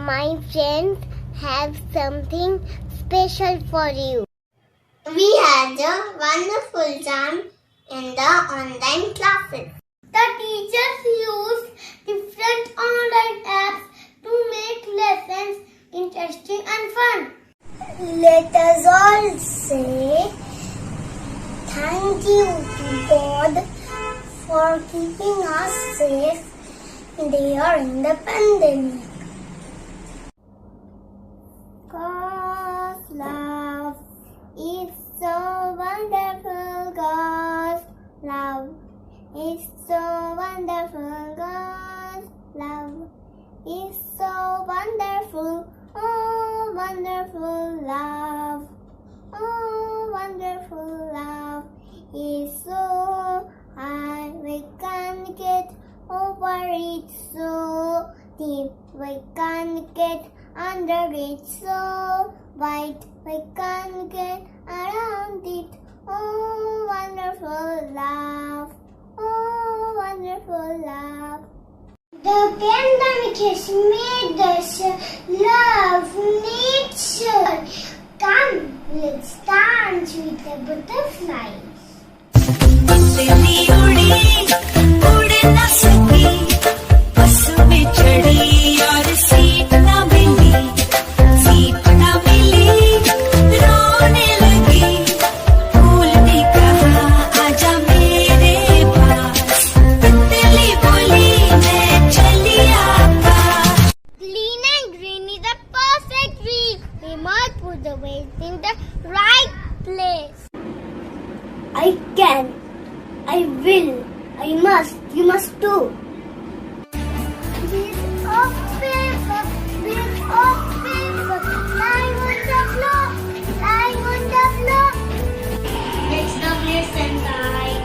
my friends have something special for you. We had a wonderful time in the online classes. The teachers used different online apps to make lessons interesting and fun. Let us all say thank you to God for keeping us safe during the pandemic. God's love is so wonderful. God's love is so wonderful. God's love is so wonderful. Oh, wonderful love. Oh, wonderful love is so high. We can't get over it, so deep. We can't get under it, so wide. We can't get around it. Oh, wonderful love. Oh, wonderful love. The pandemic has made us love nature. Come, let's dance with the butterflies. The waste in the right place. I can, I will, I must, you must too. Bit of paper, lying on the floor, lying on the floor. Let's stop, listen, die.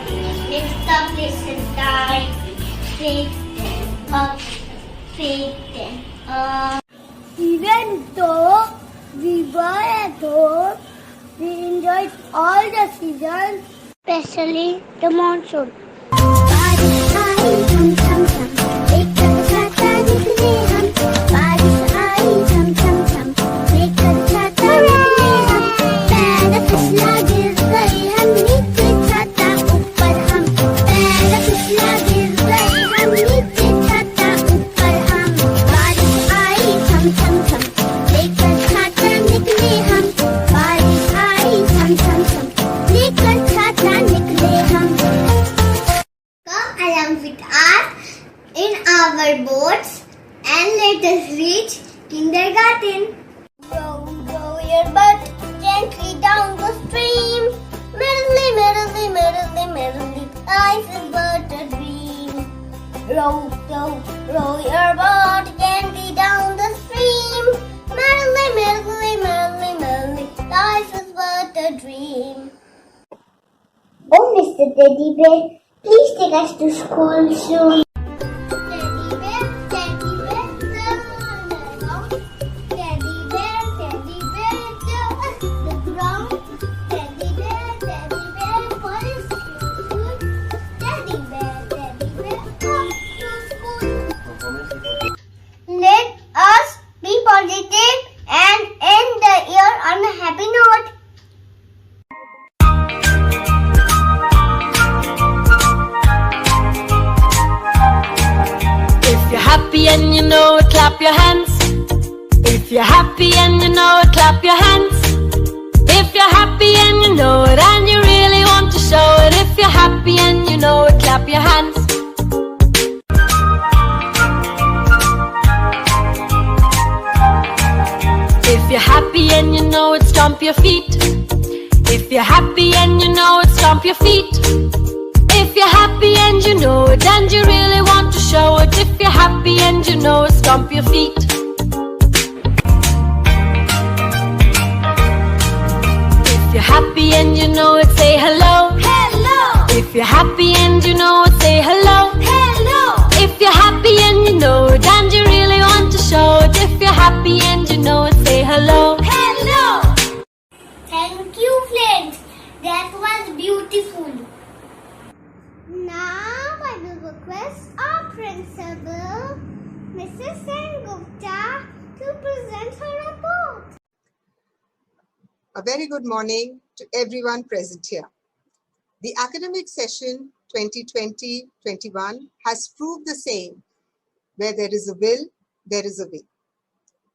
Let's stop, listen, die. Pick them up, pick them up. Even though we were at home, we enjoyed all the seasons, especially the monsoon. With us in our boats and let us reach kindergarten. Row, row your boat gently down the stream. Merrily, merrily, merrily, merrily, life is but a dream. Row, row, row your boat gently down the stream. Merrily, merrily, merrily, merrily, life is but a dream. Oh, Mr. Teddy Bear, please take us to school soon. Teddy bear, turn around. Teddy bear, down the ground. Teddy bear, for school. Teddy bear, off to school. Let us be positive and end the year on a happy note. Happy and you know it, clap your hands. If you're happy and you know it, clap your hands. If you're happy and you know it and you really want to show it. If you're happy and you know it, clap your hands. If you're happy and you know it, stomp your feet. If you're happy and you know it, stomp your feet. If you're happy and you know it and you really want to show it. If you're happy and you know it, stomp your feet. If you're happy and you know it, say hello. Hello. If you're happy and you know it, say hello. Hello. If you're happy and you know it and you really want to show it. If you're happy and you know it, say hello. Hello. Thank you, friends. That was beautiful. Now I will request our principal, Mrs. Sengupta, to presents her report. A very good morning to everyone present here. The academic session 2020-21 has proved the same. Where there is a will, there is a way.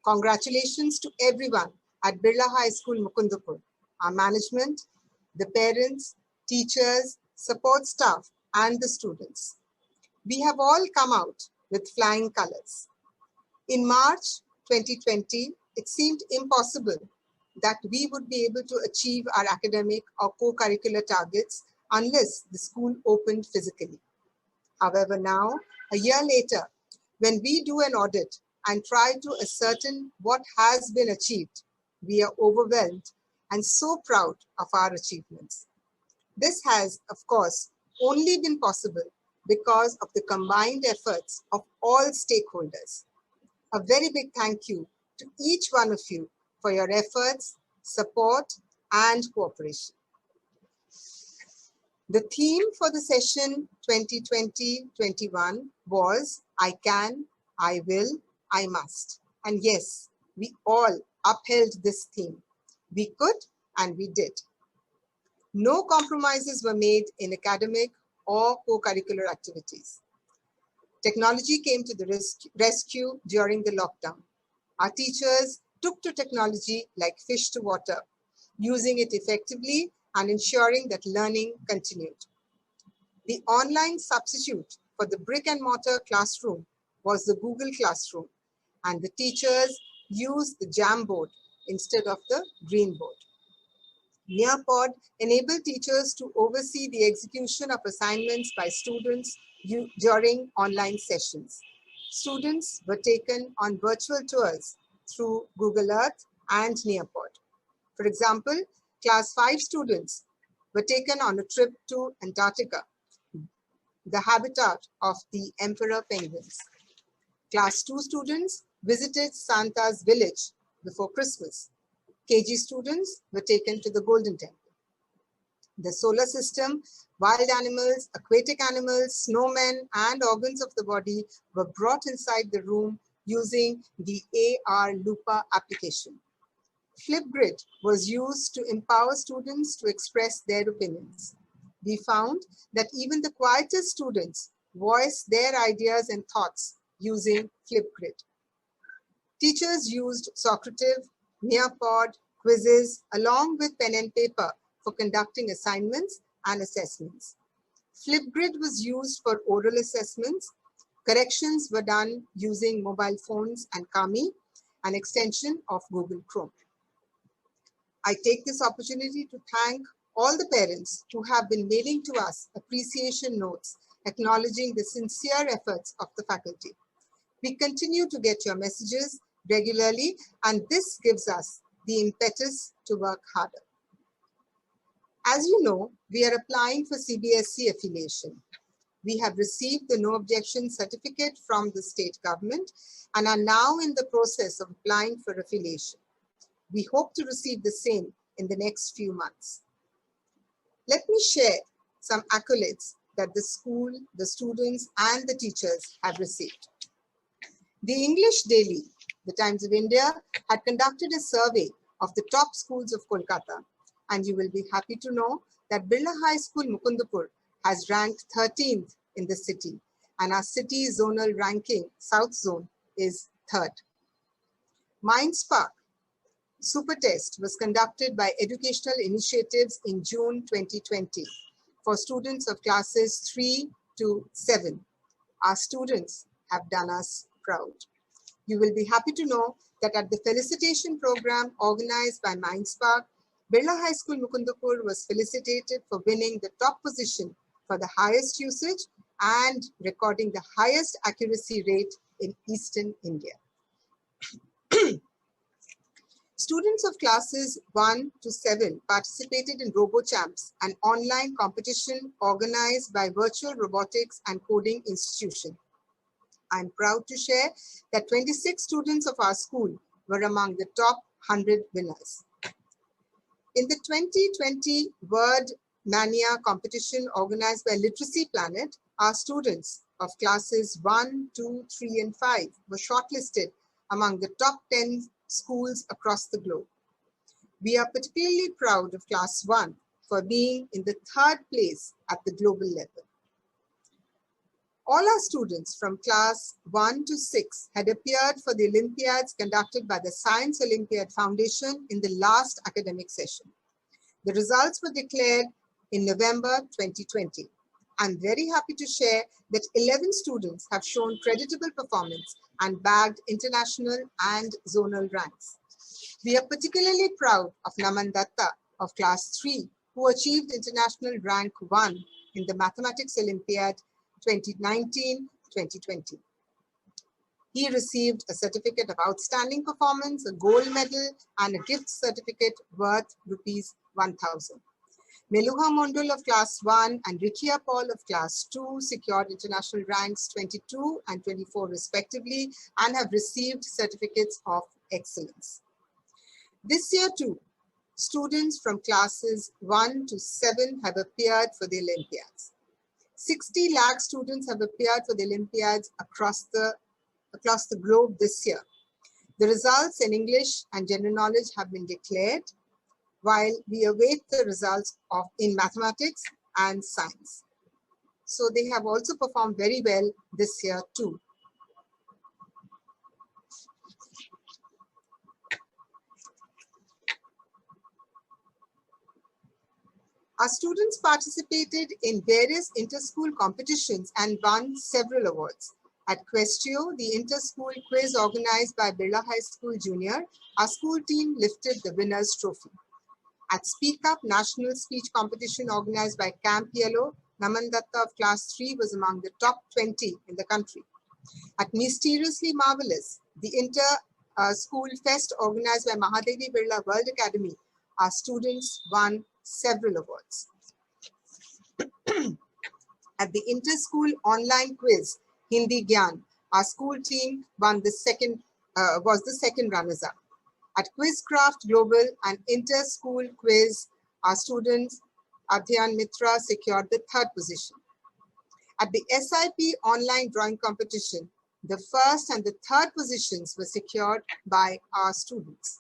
Congratulations to everyone at Birla High School, Mukundapur, our management, the parents, teachers, support staff, and the students. We have all come out with flying colors. In March 2020, it seemed impossible that we would be able to achieve our academic or co-curricular targets unless the school opened physically. However, now, a year later, when we do an audit and try to ascertain what has been achieved, we are overwhelmed and so proud of our achievements. This has, of course, only been possible because of the combined efforts of all stakeholders. A very big thank you to each one of you for your efforts, support, and cooperation. The theme for the session 2020-21 was I can, I will, I must. And yes, we all upheld this theme. We could and we did. No compromises were made in academic or co-curricular activities. Technology came to the rescue during the lockdown. Our teachers took to technology like fish to water, using it effectively and ensuring that learning continued. The online substitute for the brick and mortar classroom was the Google Classroom, and the teachers used the Jamboard instead of the green board. Nearpod enabled teachers to oversee the execution of assignments by students during online sessions. Students were taken on virtual tours through Google Earth and Nearpod. For example, Class 5 students were taken on a trip to Antarctica, the habitat of the emperor penguins. Class 2 students visited Santa's village before Christmas. KG students were taken to the Golden Temple. The solar system, wild animals, aquatic animals, snowmen, and organs of the body were brought inside the room using the AR Lupa application. Flipgrid was used to empower students to express their opinions. We found that even the quietest students voiced their ideas and thoughts using Flipgrid. Teachers used Socrative, Nearpod, quizzes, along with pen and paper for conducting assignments and assessments. Flipgrid was used for oral assessments. Corrections were done using mobile phones and Kami, an extension of Google Chrome. I take this opportunity to thank all the parents who have been mailing to us appreciation notes acknowledging the sincere efforts of the faculty. We continue to get your messages regularly, and this gives us the impetus to work harder. As you know, we are applying for CBSE affiliation. We have received the no objection certificate from the state government and are now in the process of applying for affiliation. We hope to receive the same in the next few months. Let me share some accolades that the school, the students, and the teachers have received. The English Daily, the Times of India, had conducted a survey of the top schools of Kolkata, and you will be happy to know that Birla High School, Mukundapur, has ranked 13th in the city, and our city zonal ranking, South Zone, is 3rd. Mindspark Super Test was conducted by Educational Initiatives in June 2020 for students of classes 3 to 7. Our students have done us proud. You will be happy to know that at the felicitation program organized by Mindspark, Birla High School Mukundapur was felicitated for winning the top position for the highest usage and recording the highest accuracy rate in Eastern India. Students of classes 1 to 7 participated in RoboChamps, an online competition organized by Virtual Robotics and Coding Institution. I'm proud to share that 26 students of our school were among the top 100 winners. In the 2020 Word Mania competition organized by Literacy Planet, our students of classes 1, 2, 3, and 5 were shortlisted among the top 10 schools across the globe. We are particularly proud of Class 1 for being in the 3rd place at the global level. All our students from Class 1 to 6 had appeared for the Olympiads conducted by the Science Olympiad Foundation in the last academic session. The results were declared in November 2020. I'm very happy to share that 11 students have shown creditable performance and bagged international and zonal ranks. We are particularly proud of Naman Datta of Class 3, who achieved international rank 1 in the Mathematics Olympiad 2019-2020. He received a certificate of outstanding performance, a gold medal, and a gift certificate worth rupees 1,000. Meluha Mondul of Class 1 and Rikia Paul of Class 2 secured international ranks 22 and 24 respectively and have received certificates of excellence. This year too, students from classes 1 to 7 have appeared for the Olympiads. 60 lakh students have appeared for the Olympiads across the globe this year. The results in English and general knowledge have been declared, while we await the results in mathematics and science. So they have also performed very well this year too. Our students participated in various inter-school competitions and won several awards. At Questio, the inter-school quiz organized by Birla High School Junior, our school team lifted the winner's trophy. At Speak Up, national speech competition organized by Camp Yellow, Naman Datta of Class 3 was among the top 20 in the country. At Mysteriously Marvelous, the inter-school fest organized by Mahadevi Birla World Academy, our students won several awards. At the inter-school online quiz, Hindi Gyan, our school team was the second runners-up. At Quizcraft Global and Inter-School Quiz, our students, Adhyan Mitra, secured the 3rd position. At the SIP online drawing competition, the 1st and the 3rd positions were secured by our students.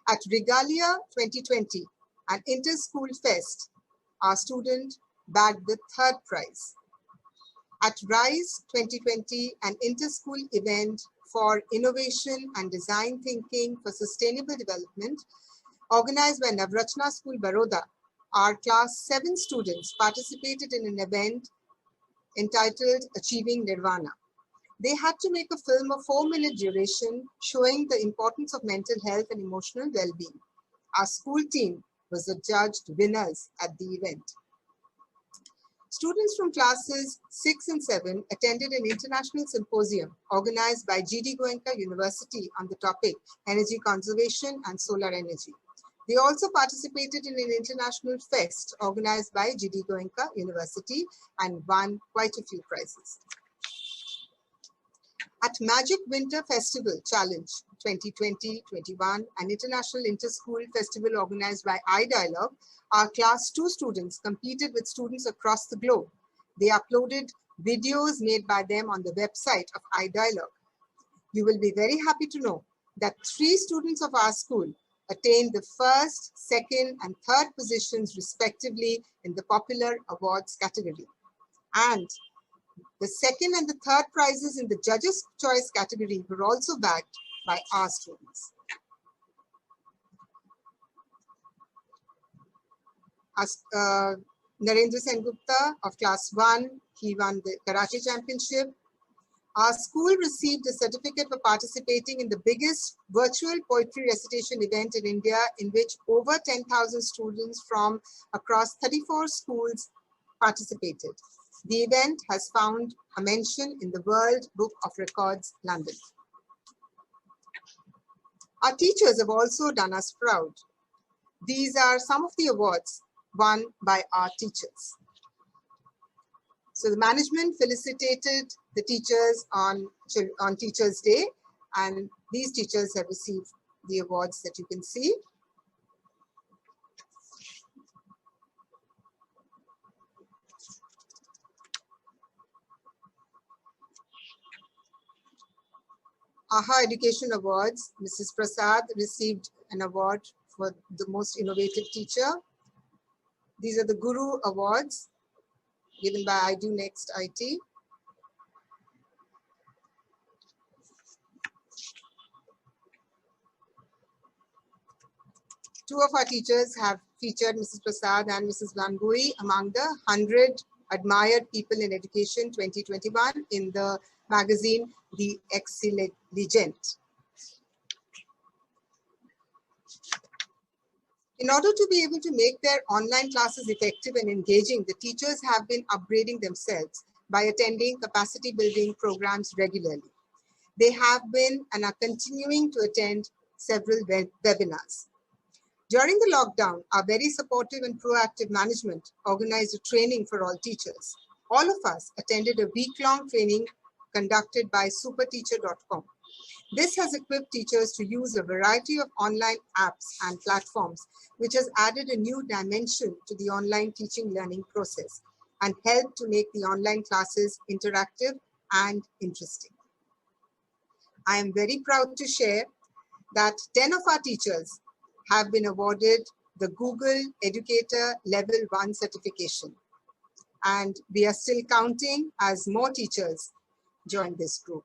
At Regalia 2020, an Inter-School Fest, our student bagged the 3rd prize. At RISE 2020, an inter-school event for innovation and design thinking for sustainable development, organized by Navratna School, Baroda, our Class 7 students participated in an event entitled Achieving Nirvana. They had to make a film of 4-minute duration showing the importance of mental health and emotional well-being. Our school team was the judged winners at the event. Students from classes 6 and 7 attended an international symposium organized by GD Goenka University on the topic Energy Conservation and Solar Energy. They also participated in an international fest organized by GD Goenka University and won quite a few prizes. At Magic Winter Festival Challenge 2020-21, an international inter-school festival organized by iDialogue, our Class 2 students competed with students across the globe. They uploaded videos made by them on the website of iDialogue. You will be very happy to know that 3 students of our school attained the 1st, 2nd, and 3rd positions respectively in the popular awards category. And the 2nd and the 3rd prizes in the Judges' Choice category were also bagged by our students. Narendra Sengupta of Class 1, he won the Karate Championship. Our school received a certificate for participating in the biggest virtual poetry recitation event in India, in which over 10,000 students from across 34 schools participated. The event has found a mention in the World Book of Records, London. Our teachers have also done us proud. These are some of the awards won by our teachers. So the management felicitated the teachers on Teachers' Day, and these teachers have received the awards that you can see. AHA Education Awards, Mrs. Prasad received an award for the most innovative teacher. These are the Guru Awards given by I Do Next IT. Two of our teachers have featured, Mrs. Prasad and Mrs. Gangui, among the 100 admired people in education 2021 in the magazine The Excellent Legend. In order to be able to make their online classes effective and engaging, the teachers have been upgrading themselves by attending capacity building programs regularly. They have been and are continuing to attend several webinars. During the lockdown, our very supportive and proactive management organized a training for all teachers. All of us attended a week-long training conducted by superteacher.com. This has equipped teachers to use a variety of online apps and platforms, which has added a new dimension to the online teaching learning process and helped to make the online classes interactive and interesting. I am very proud to share that 10 of our teachers have been awarded the Google Educator Level 1 certification. And we are still counting as more teachers join this group.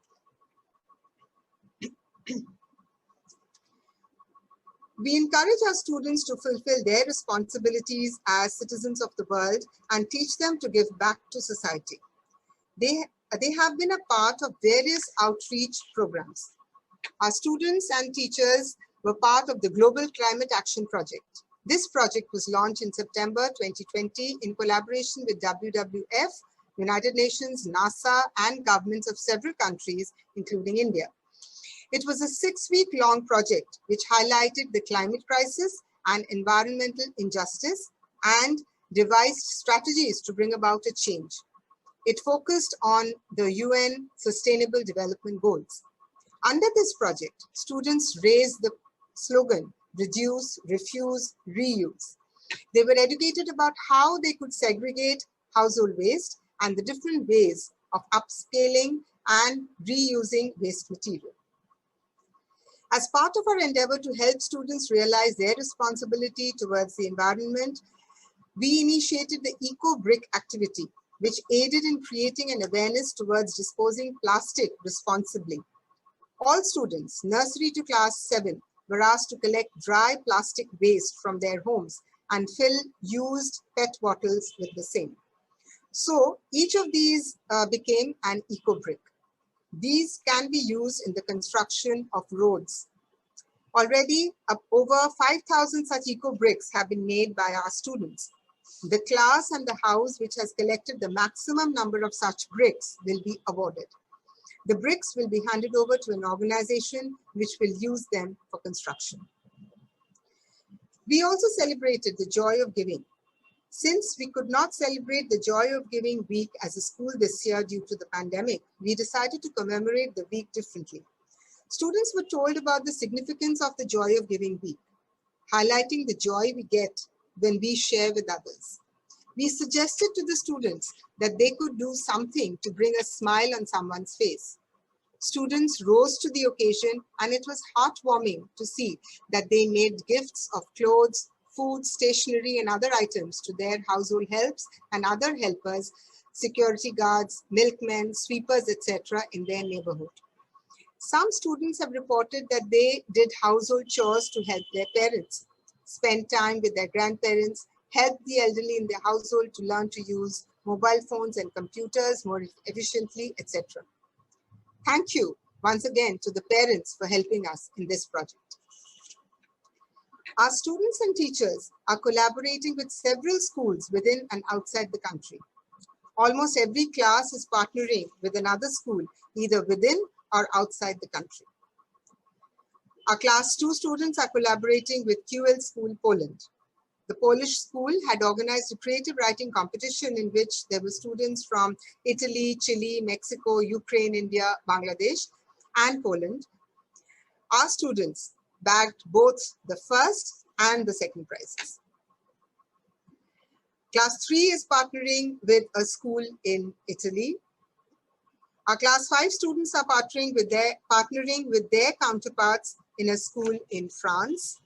We encourage our students to fulfill their responsibilities as citizens of the world and teach them to give back to society. They have been a part of various outreach programs. Our students and teachers were part of the Global Climate Action Project. This project was launched in September 2020 in collaboration with WWF, United Nations, NASA, and governments of several countries, including India. It was a 6-week-long project which highlighted the climate crisis and environmental injustice and devised strategies to bring about a change. It focused on the UN Sustainable Development Goals. Under this project, students raised the slogan, reduce, refuse, reuse. They were educated about how they could segregate household waste and the different ways of upscaling and reusing waste material. As part of our endeavor to help students realize their responsibility towards the environment, we initiated the Eco Brick activity, which aided in creating an awareness towards disposing plastic responsibly. All students, nursery to class 7, were asked to collect dry plastic waste from their homes and fill used PET bottles with the same. So each of these became an eco brick. These can be used in the construction of roads. Already, over 5,000 such eco bricks have been made by our students. The class and the house which has collected the maximum number of such bricks will be awarded. The bricks will be handed over to an organization which will use them for construction. We also celebrated the joy of giving. Since we could not celebrate the Joy of Giving week as a school this year due to the pandemic, we decided to commemorate the week differently. Students were told about the significance of the Joy of Giving week, highlighting the joy we get when we share with others. We suggested to the students that they could do something to bring a smile on someone's face. Students rose to the occasion, and it was heartwarming to see that they made gifts of clothes, food, stationery, and other items to their household helps and other helpers, security guards, milkmen, sweepers, etc. in their neighborhood. Some students have reported that they did household chores to help their parents, spend time with their grandparents, help the elderly in their household to learn to use mobile phones and computers more efficiently, etc. Thank you once again to the parents for helping us in this project. Our students and teachers are collaborating with several schools within and outside the country. Almost every class is partnering with another school, either within or outside the country. Our class 2 students are collaborating with QL School, Poland. The Polish school had organized a creative writing competition in which there were students from Italy, Chile, Mexico, Ukraine, India, Bangladesh, and Poland. Our students bagged both the first and the second prizes. Class 3 is partnering with a school in Italy. Our class 5 students are partnering with their counterparts in a school in France.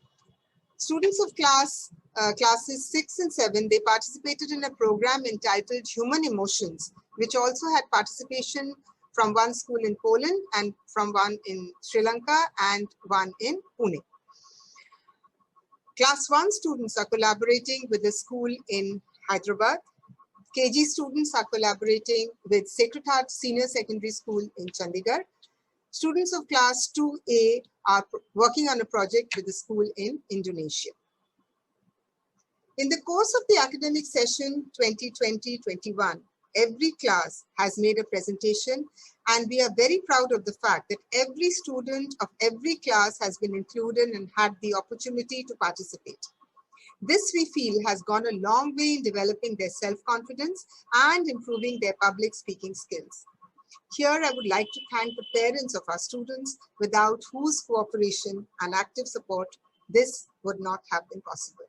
Students of classes 6 and 7, they participated in a program entitled Human Emotions, which also had participation from one school in Poland and from one in Sri Lanka and one in Pune. Class 1 students are collaborating with a school in Hyderabad. KG students are collaborating with Sacred Heart Senior Secondary School in Chandigarh. Students of class 2A are working on a project with a school in Indonesia. In the course of the academic session 2020-21, every class has made a presentation, and we are very proud of the fact that every student of every class has been included and had the opportunity to participate. This, we feel, has gone a long way in developing their self-confidence and improving their public speaking skills. Here, I would like to thank the parents of our students, without whose cooperation and active support this would not have been possible.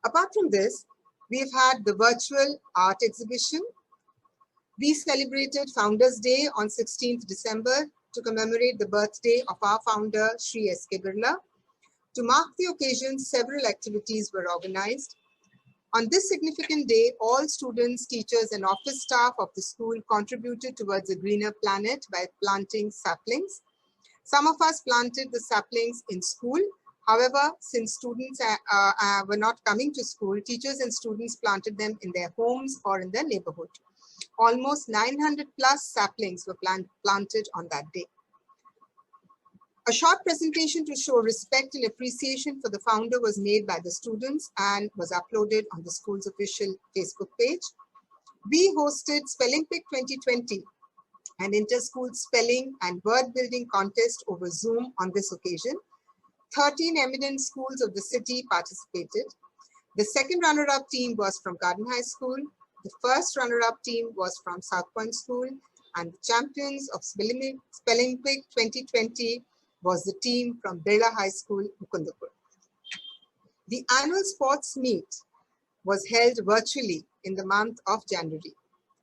Apart from this, we've had the virtual art exhibition. We celebrated Founders Day on 16th December to commemorate the birthday of our founder, Sri S.K. Birla. To mark the occasion, several activities were organized. On this significant day, all students, teachers, and office staff of the school contributed towards a greener planet by planting saplings. Some of us planted the saplings in school. However, since students were not coming to school, teachers and students planted them in their homes or in their neighborhood. Almost 900 plus saplings were planted on that day. A short presentation to show respect and appreciation for the founder was made by the students and was uploaded on the school's official Facebook page. We hosted Spelling Pick 2020, an inter-school spelling and word building contest over Zoom on this occasion. 13 eminent schools of the city participated. The second runner-up team was from Garden High School. The first runner-up team was from South Point School, and the champions of Spelling Pick 2020 was the team from Birla High School, Mukundapur. The annual sports meet was held virtually in the month of January.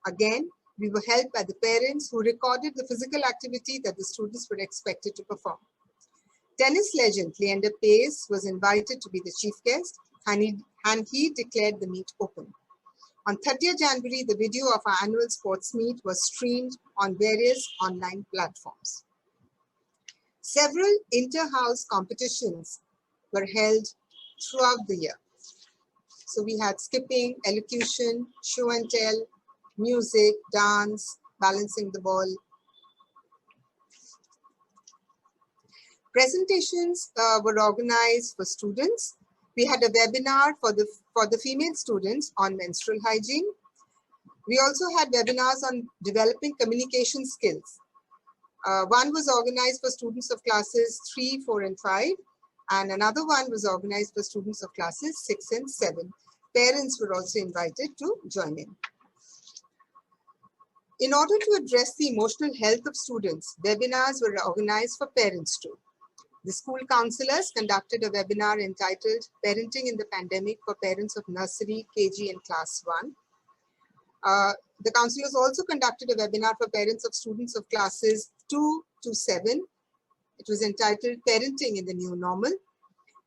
Again, we were helped by the parents who recorded the physical activity that the students were expected to perform. Tennis legend Leander Pace was invited to be the chief guest, and he declared the meet open. On 30th January, the video of our annual sports meet was streamed on various online platforms. Several inter-house competitions were held throughout the year. So we had skipping, elocution, show and tell, music, dance, balancing the ball. Presentations were organized for students. We had a webinar for the female students on menstrual hygiene. We also had webinars on developing communication skills. One was organized for students of classes 3, 4, and 5, and another one was organized for students of classes 6 and 7. Parents were also invited to join in. In order to address the emotional health of students, webinars were organized for parents too. The school counselors conducted a webinar entitled Parenting in the Pandemic for Parents of Nursery, KG, and Class 1. The counselors also conducted a webinar for parents of students of classes 2 to 7. It was entitled Parenting in the New Normal.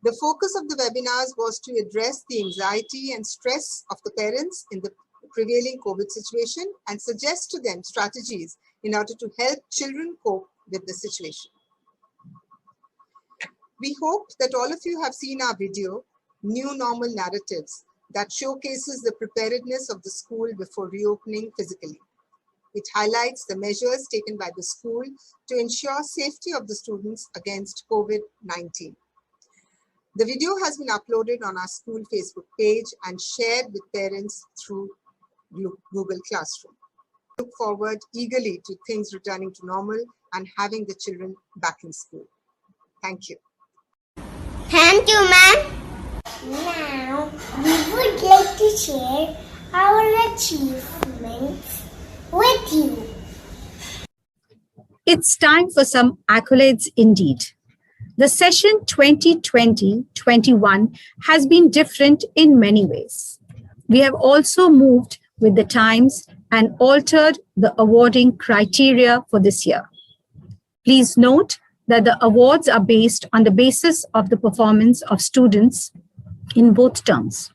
The focus of the webinars was to address the anxiety and stress of the parents in the prevailing COVID situation and suggest to them strategies in order to help children cope with the situation. We hope that all of you have seen our video, New Normal Narratives, that showcases the preparedness of the school before reopening physically. It highlights the measures taken by the school to ensure safety of the students against COVID-19. The video has been uploaded on our school Facebook page and shared with parents through Google Classroom. I look forward eagerly to things returning to normal and having the children back in school. Thank you. Thank you, ma'am. Now, we would like to share our achievements with you. It's time for some accolades indeed. The session 2020-21 has been different in many ways. We have also moved with the times and altered the awarding criteria for this year. Please note that the awards are based on the basis of the performance of students in both terms.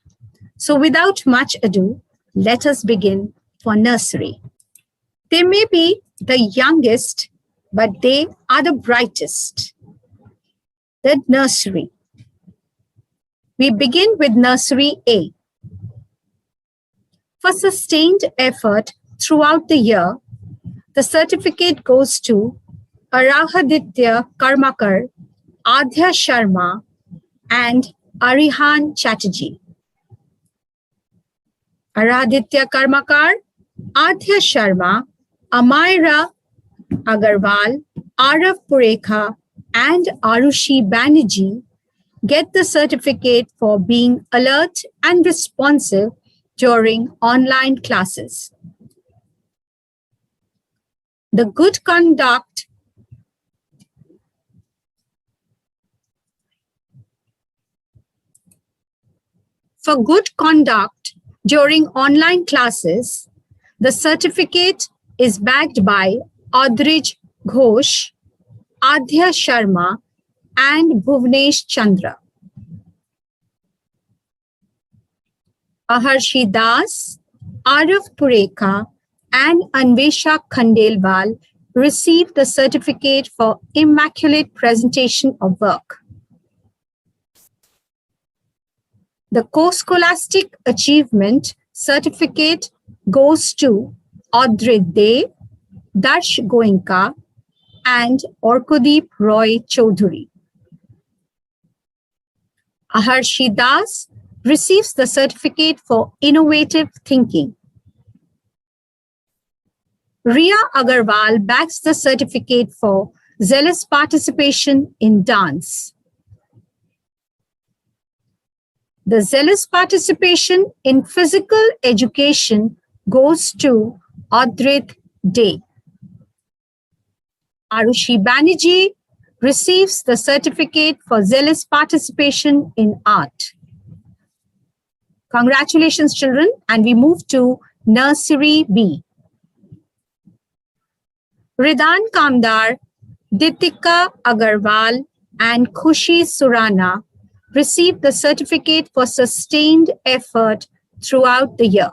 So without much ado, let us begin for nursery. They may be the youngest, but they are the brightest. The nursery. We begin with nursery A. For sustained effort throughout the year, the certificate goes to Arahaditya Karmakar, Adhya Sharma, and Arihan Chatterjee. Arahaditya Karmakar, Adhya Sharma, Amaira Agarwal, Arav Purekha, and Arushi Banerjee get the certificate for being alert and responsive during online classes. The good conduct For good conduct during online classes, the certificate is backed by Audrij Ghosh, Adhya Sharma, and Bhuvnesh Chandra. Aharshi Das, Arav Purekha, and Anvesha Khandelwal received the certificate for immaculate presentation of work. The co-scholastic achievement certificate goes to Audrey Dey, Darsh Goenka, and Orkodeep Roy Chaudhary. Aharshi Das receives the certificate for innovative thinking. Ria Agarwal backs the certificate for zealous participation in dance. The zealous participation in physical education goes to Audrey Dey. Arushi Banerjee receives the certificate for zealous participation in art. Congratulations, children, and we move to Nursery B. Ridan Kamdar, Ditika Agarwal, and Khushi Surana received the certificate for sustained effort throughout the year.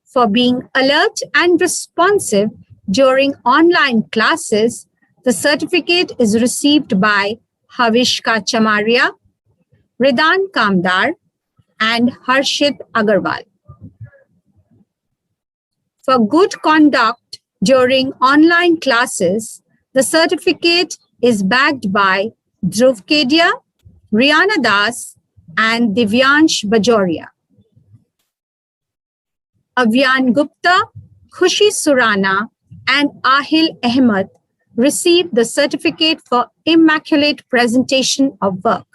For being alert and responsive during online classes, the certificate is received by Havishka Chamaria, Ridan Kamdar, and Harshit Agarwal. For good conduct during online classes, the certificate is backed by Dhruv Kedia, Riana Das, and Divyansh Bajoria. Avyan Gupta, Khushi Surana, and Ahil Ahmed received the certificate for immaculate presentation of work.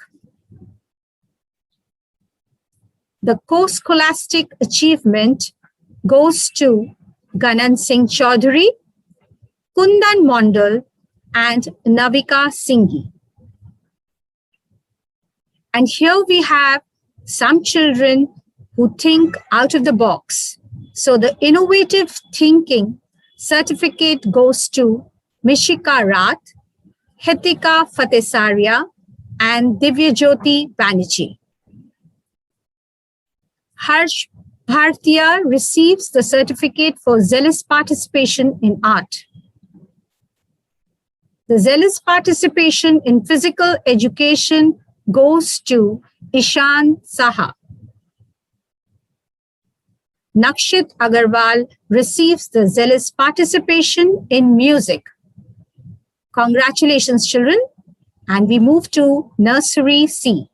The co-scholastic achievement goes to Ganan Singh Chaudhary, Kundan Mondal, and Navika Singhi. And here we have some children who think out of the box. So the innovative thinking certificate goes to Mishika Rath, Hitika Fatesaria, and Divyajyoti Banerjee. Harsh Bhartiya receives the certificate for zealous participation in art. The zealous participation in physical education goes to Ishan Saha. Nakshit Agarwal receives the zealous participation in music. Congratulations, children. And we move to Nursery C.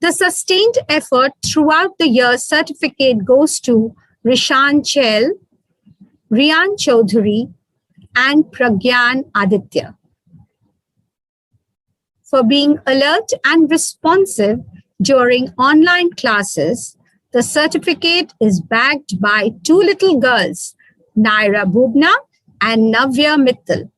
The sustained effort throughout the year certificate goes to Rishan Chel, Rian Chaudhary, and Pragyan Aditya. For being alert and responsive during online classes, the certificate is backed by two little girls, Naira Bubna and Navya Mittal.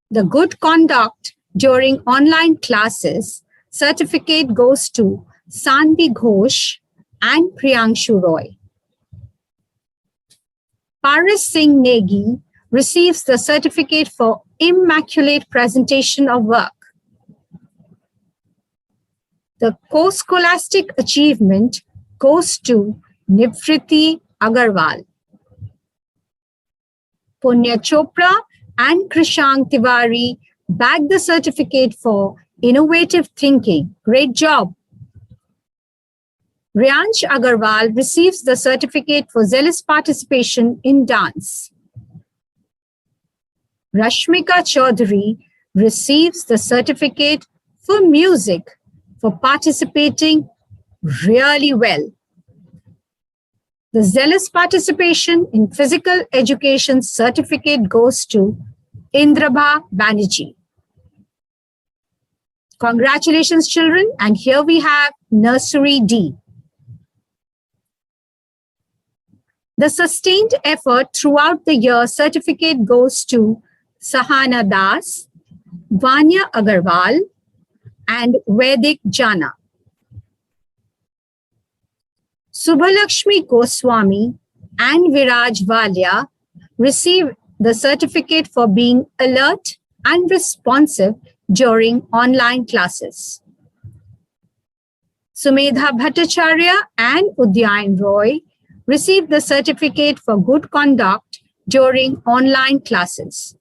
The good conduct during online classes certificate goes to Sanvi Ghosh, and Priyanshu Roy. Paras Singh Negi receives the certificate for immaculate presentation of work. The co-scholastic achievement goes to Nivriti Agarwal. Punya Chopra and Krishank Tiwari bagged the certificate for innovative thinking. Great job. Riyansh Agarwal receives the certificate for zealous participation in dance. Rashmika Chaudhary receives the certificate for music for participating really well. The zealous participation in physical education certificate goes to Indrabha Banerjee. Congratulations, children. And here we have Nursery D. The sustained effort throughout the year certificate goes to Sahana Das, Vanya Agarwal, and Vedic Jana. Subhalakshmi Goswami and Viraj Valia receive the certificate for being alert and responsive during online classes. Sumedha Bhattacharya and Udyayan Roy received the certificate for good conduct during online classes.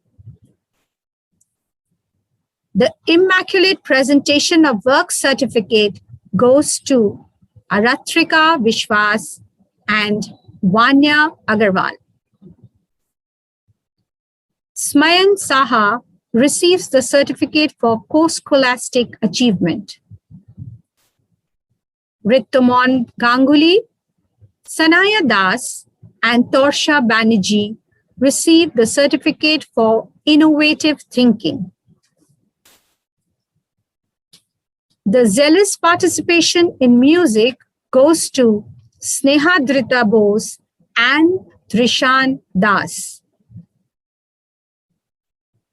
The Immaculate Presentation of Work certificate goes to Aratrika Vishwas and Vanya Agarwal. Smayan Saha receives the certificate for co-scholastic achievement. Ritumon Ganguly, Sanaya Das, and Torsha Banerjee received the certificate for innovative thinking. The zealous participation in music goes to Sneha Drita Bose and Trishan Das.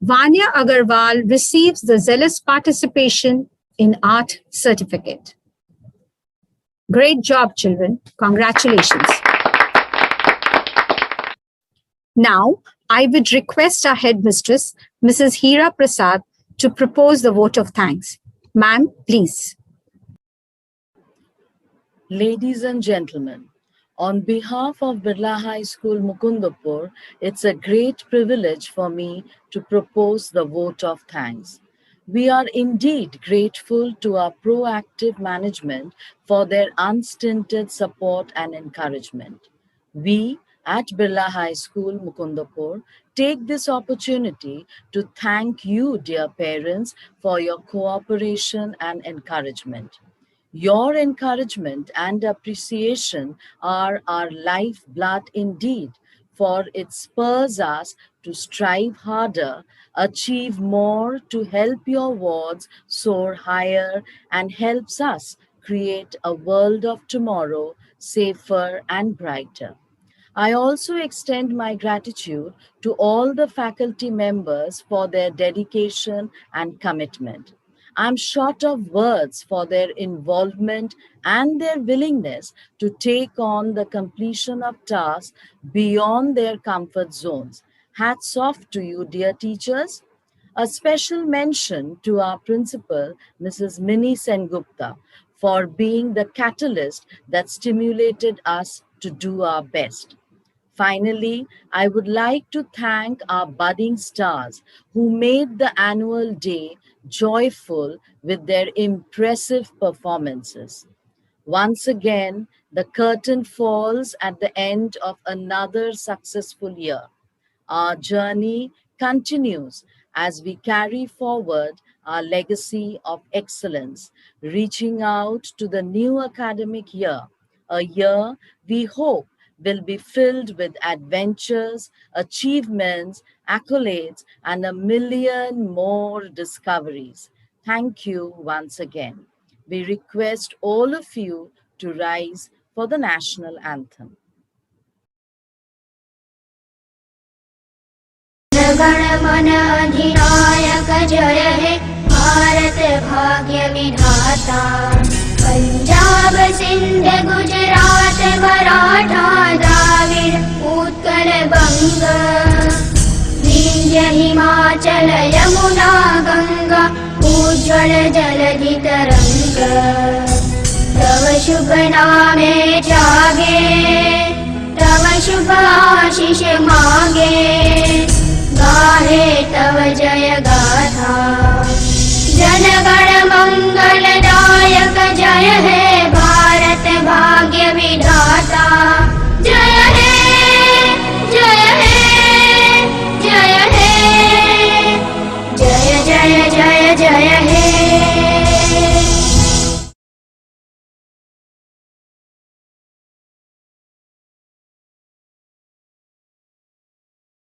Vanya Agarwal receives the zealous participation in art certificate. Great job, children. Congratulations. Now, I would request our headmistress, Mrs. Hira Prasad, to propose the vote of thanks. Ma'am, please. Ladies and gentlemen, on behalf of Birla High School, Mukundapur, it's a great privilege for me to propose the vote of thanks. We are indeed grateful to our proactive management for their unstinted support and encouragement. We at Birla High School, Mukundapur, take this opportunity to thank you, dear parents, for your cooperation and encouragement. Your encouragement and appreciation are our lifeblood indeed, for it spurs us to strive harder, achieve more, to help your wards soar higher, and helps us create a world of tomorrow safer and brighter. I also extend my gratitude to all the faculty members for their dedication and commitment. I'm short of words for their involvement and their willingness to take on the completion of tasks beyond their comfort zones. Hats off to you, dear teachers. A special mention to our principal, Mrs. Mini Sengupta, for being the catalyst that stimulated us to do our best. Finally, I would like to thank our budding stars who made the annual day joyful with their impressive performances. Once again, the curtain falls at the end of another successful year. Our journey continues as we carry forward our legacy of excellence, reaching out to the new academic year, a year we hope will be filled with adventures, achievements, accolades, and a million more discoveries. Thank you once again. We request all of you to rise for the national anthem. गणमन अधिनायक जय हे भारत भाग्य विधाता पंजाब सिंध गुजरात मराठा द्राविड उत्कल बंग विंध्य हिमाचल यमुना गंगा उज्ज्वल जलधि तरंग तव शुभ नामे जागे तव शुभ आशीष मांगे गाहे तव जय गाथा